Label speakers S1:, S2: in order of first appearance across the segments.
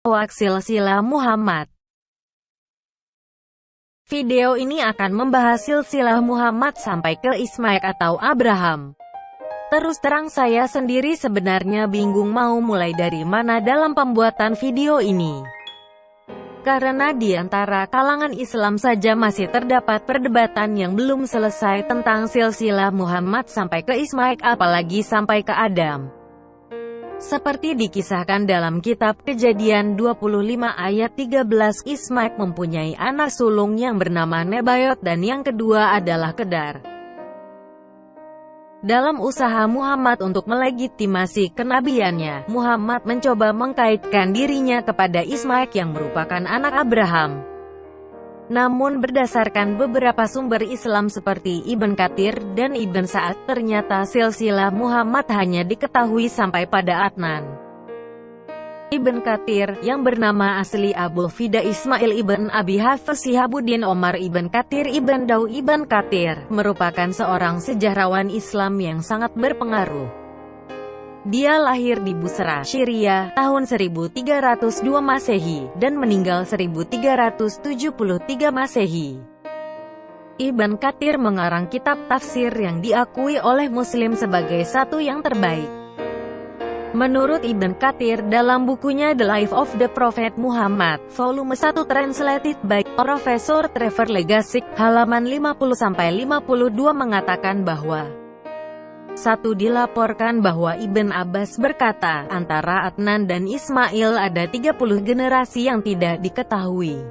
S1: Silsilah Muhammad. Video ini akan membahas silsilah Muhammad sampai ke Ismail atau Abraham. Terus terang saya sendiri sebenarnya bingung mau mulai dari mana dalam pembuatan video ini. Karena di antara kalangan Islam saja masih terdapat perdebatan yang belum selesai tentang silsilah Muhammad sampai ke Ismail apalagi sampai ke Adam. Seperti dikisahkan dalam kitab Kejadian 25 ayat 13, Ismail mempunyai anak sulung yang bernama Nebayot dan yang kedua adalah Kedar. Dalam usaha Muhammad untuk melegitimasi kenabiannya, Muhammad mencoba mengkaitkan dirinya kepada Ismail yang merupakan anak Abraham. Namun berdasarkan beberapa sumber Islam seperti Ibn Katsir dan Ibn Sa'ad, ternyata silsilah Muhammad hanya diketahui sampai pada Adnan. Ibn Katsir, yang bernama asli Abul Fida Ismail ibn Abi Hafiz Shihabuddin Omar Ibn Katsir Ibn Daw Ibn Katsir, merupakan seorang sejarawan Islam yang sangat berpengaruh. Dia lahir di Busra, Syria, tahun 1302 Masehi, dan meninggal 1373 Masehi. Ibn Katsir mengarang kitab tafsir yang diakui oleh Muslim sebagai satu yang terbaik. Menurut Ibn Katsir, dalam bukunya The Life of the Prophet Muhammad, volume 1 translated by Profesor Trevor Legacy, halaman 50-52 mengatakan bahwa dilaporkan bahwa Ibn Abbas berkata, antara Adnan dan Ismail ada 30 generasi yang tidak diketahui.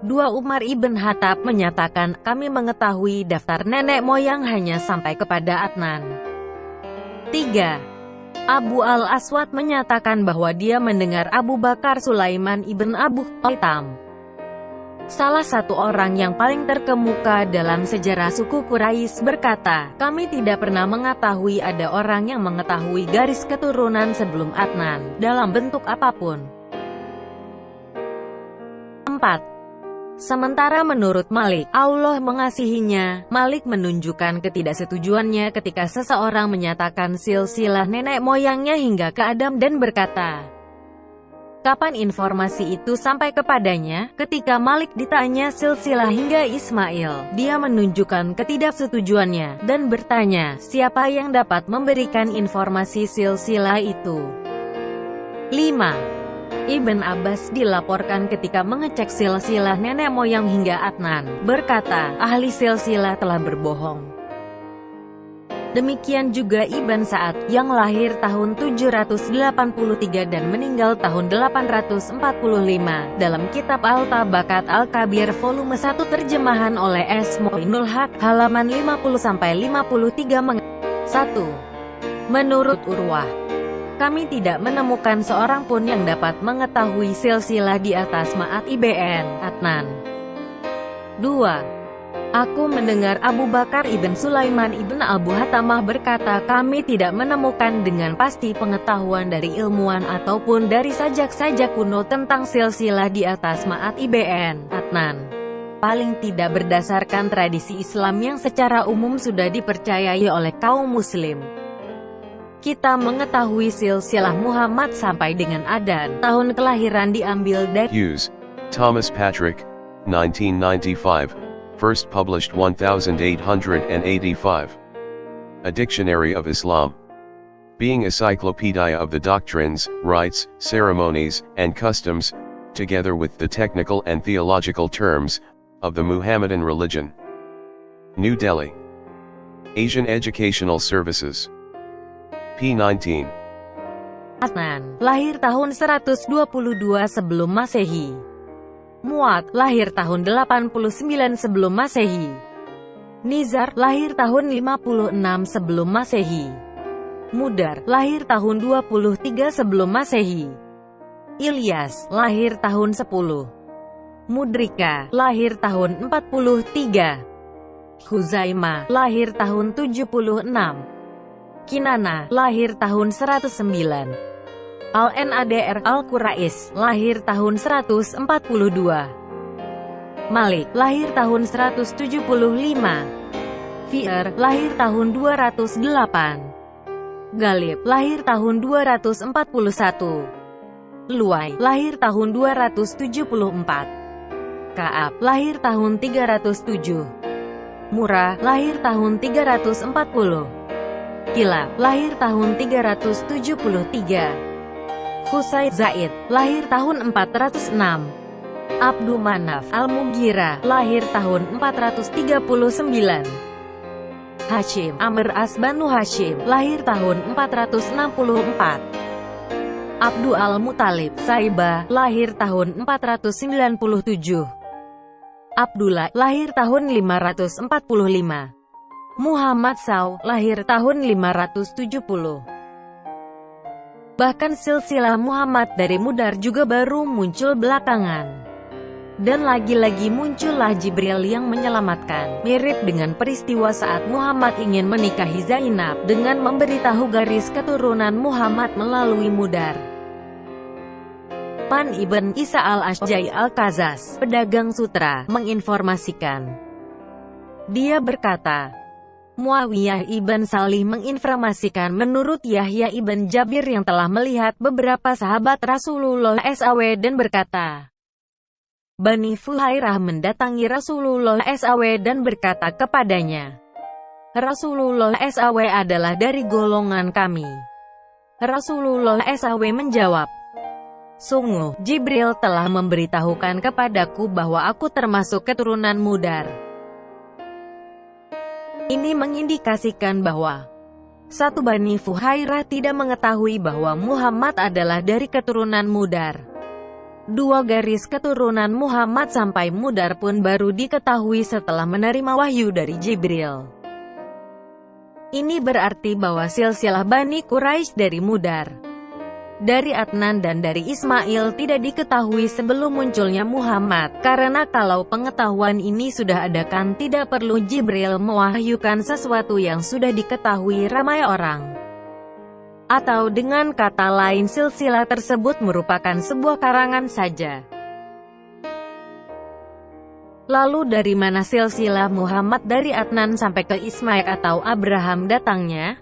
S1: 2 Umar Ibn Khattab menyatakan, kami mengetahui daftar nenek moyang hanya sampai kepada Adnan. 3. Abu al-Aswad menyatakan bahwa dia mendengar Abu Bakar Sulaiman Ibn Abu Thaitam, salah satu orang yang paling terkemuka dalam sejarah suku Quraisy, berkata, kami tidak pernah mengetahui ada orang yang mengetahui garis keturunan sebelum Adnan, dalam bentuk apapun. 4. Sementara menurut Malik, Allah mengasihinya, Malik menunjukkan ketidaksetujuannya ketika seseorang menyatakan silsilah nenek moyangnya hingga ke Adam dan berkata, kapan informasi itu sampai kepadanya? Ketika Malik ditanya silsilah hingga Ismail, dia menunjukkan ketidaksetujuannya, dan bertanya, siapa yang dapat memberikan informasi silsilah itu? 5. Ibn Abbas dilaporkan ketika mengecek silsilah nenek moyang hingga Adnan, berkata, ahli silsilah telah berbohong. Demikian juga Ibn Sa'ad, yang lahir tahun 783 dan meninggal tahun 845, dalam kitab Al-Tabaqat Al-Kabir volume 1 terjemahan oleh S. Moinul Haq, halaman 50-53 1. Menurut Urwah, kami tidak menemukan seorang pun yang dapat mengetahui silsilah di atas Ma'at Ibn Adnan. 2. Aku mendengar Abu Bakar Ibn Sulaiman Ibn Abu Hatamah berkata, kami tidak menemukan dengan pasti pengetahuan dari ilmuwan ataupun dari sajak-sajak kuno tentang silsilah di atas Ma'at Ibn Adnan. Paling tidak berdasarkan tradisi Islam yang secara umum sudah dipercayai oleh kaum muslim. Kita mengetahui silsilah Muhammad sampai dengan Adan. Tahun kelahiran diambil dari
S2: Hughes, Thomas Patrick, 1995, first published 1885. A Dictionary of Islam. Being a cyclopedia of the doctrines, rites, ceremonies, and customs, together with the technical and theological terms, of the Muhammadan religion. New Delhi. Asian Educational Services. P19.
S1: Adnan, lahir tahun 122 sebelum Masehi. Muad, lahir tahun 89 sebelum Masehi. Nizar, lahir tahun 56 sebelum Masehi. Mudar, lahir tahun 23 sebelum Masehi. Ilyas, lahir tahun 10. Mudrika, lahir tahun 43. Khuzaimah, lahir tahun 76. Kinana, lahir tahun 109. Al-Nadr Al-Quraish, lahir tahun 142. Malik, lahir tahun 175. Fi'er, lahir tahun 208. Galib, lahir tahun 241. Luai, lahir tahun 274. Kaab, lahir tahun 307. Murrah, lahir tahun 340. Kilab, lahir tahun 373. Qusay Zaid, lahir tahun 406. Abdu Manaf Al-Mughirah, lahir tahun 439. Hashim Amr As Banu Hashim, lahir tahun 464. Abdu Al-Muttalib Saibah, lahir tahun 497. Abdullah, lahir tahun 545. Muhammad SAW, lahir tahun 570. Bahkan silsilah Muhammad dari Mudar juga baru muncul belakangan. Dan lagi-lagi muncullah Jibril yang menyelamatkan, mirip dengan peristiwa saat Muhammad ingin menikahi Zainab, dengan memberitahu garis keturunan Muhammad melalui Mudar. Man Ibn Isa al-Ashja'i al-Qazaz, pedagang sutra, menginformasikan. Dia berkata, Muawiyah ibn Salih menginformasikan menurut Yahya ibn Jabir yang telah melihat beberapa sahabat Rasulullah SAW dan berkata, Bani Fuhairah mendatangi Rasulullah SAW dan berkata kepadanya, Rasulullah SAW adalah dari golongan kami. Rasulullah SAW menjawab, Sungguh, Jibril telah memberitahukan kepadaku bahwa aku termasuk keturunan Mudar. Ini mengindikasikan bahwa satu Bani Fuhairah tidak mengetahui bahwa Muhammad adalah dari keturunan Mudar. Dua garis keturunan Muhammad sampai Mudar pun baru diketahui setelah menerima wahyu dari Jibril. Ini berarti bahwa silsilah Bani Quraisy dari Mudar, dari Adnan dan dari Ismail tidak diketahui sebelum munculnya Muhammad, karena kalau pengetahuan ini sudah ada kan tidak perlu Jibril mewahyukan sesuatu yang sudah diketahui ramai orang. Atau dengan kata lain silsilah tersebut merupakan sebuah karangan saja. Lalu dari mana silsilah Muhammad dari Adnan sampai ke Ismail atau Abraham datangnya?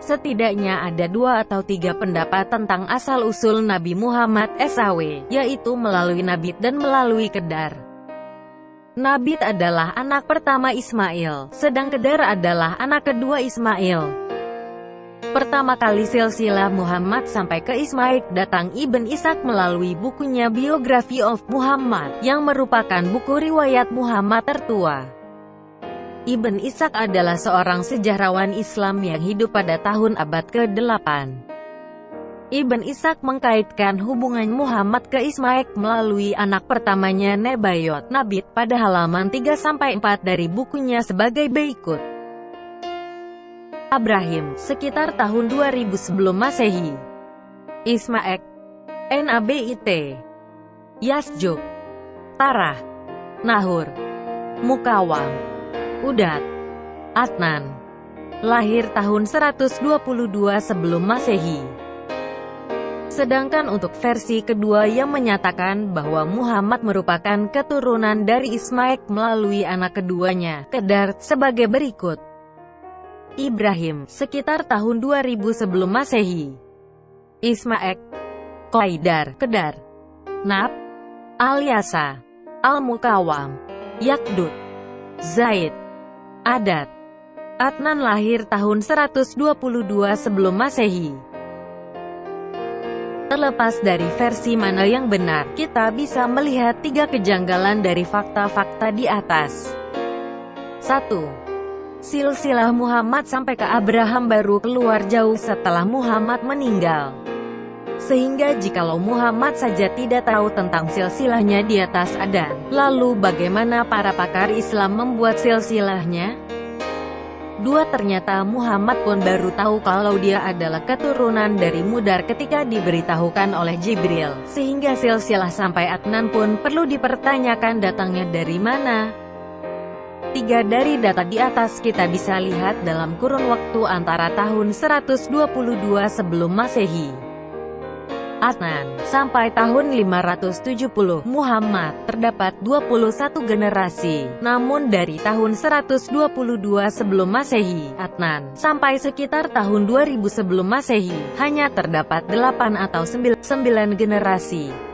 S1: Setidaknya ada 2 atau 3 pendapat tentang asal-usul Nabi Muhammad SAW, yaitu melalui Nabit dan melalui Kedar. Nabit adalah anak pertama Ismail, sedang Kedar adalah anak kedua Ismail. Pertama kali silsilah Muhammad sampai ke Ismail datang Ibn Ishaq melalui bukunya Biography of Muhammad, yang merupakan buku riwayat Muhammad tertua. Ibn Ishaq adalah seorang sejarawan Islam yang hidup pada tahun abad ke-8. Ibn Ishaq mengkaitkan hubungan Muhammad ke Ismail melalui anak pertamanya Nebayot Nabit pada halaman 3-4 dari bukunya sebagai berikut. Abrahim, sekitar tahun 2000 sebelum Masehi. Ismail, Nabit, Yasjuk, Tarah, Nahur, Mukawam, Udat, Adnan, lahir tahun 122 sebelum Masehi. Sedangkan untuk versi kedua yang menyatakan bahwa Muhammad merupakan keturunan dari Ismail melalui anak keduanya, Kedar, sebagai berikut. Ibrahim, sekitar tahun 2000 sebelum Masehi. Ismail, Qaidar, Kedar, Nab, Al-Yasa, Al-Mukawam, Yakdut, Zaid, Adat. Adnan lahir tahun 122 sebelum Masehi. Terlepas dari versi mana yang benar, kita bisa melihat 3 kejanggalan dari fakta-fakta di atas. 1. Silsilah Muhammad sampai ke Abraham baru keluar jauh setelah Muhammad meninggal. Sehingga jikalau Muhammad saja tidak tahu tentang silsilahnya di atas Adan, lalu bagaimana para pakar Islam membuat silsilahnya? 2. Ternyata Muhammad pun baru tahu kalau dia adalah keturunan dari Mudar ketika diberitahukan oleh Jibril, sehingga silsilah sampai Adnan pun perlu dipertanyakan datangnya dari mana. 3. Dari data di atas kita bisa lihat dalam kurun waktu antara tahun 122 sebelum Masehi Adnan. Sampai tahun 570 Muhammad, terdapat 21 generasi. Namun dari tahun 122 sebelum Masehi, Adnan, sampai sekitar tahun 2000 sebelum Masehi, hanya terdapat 8 atau 9 generasi.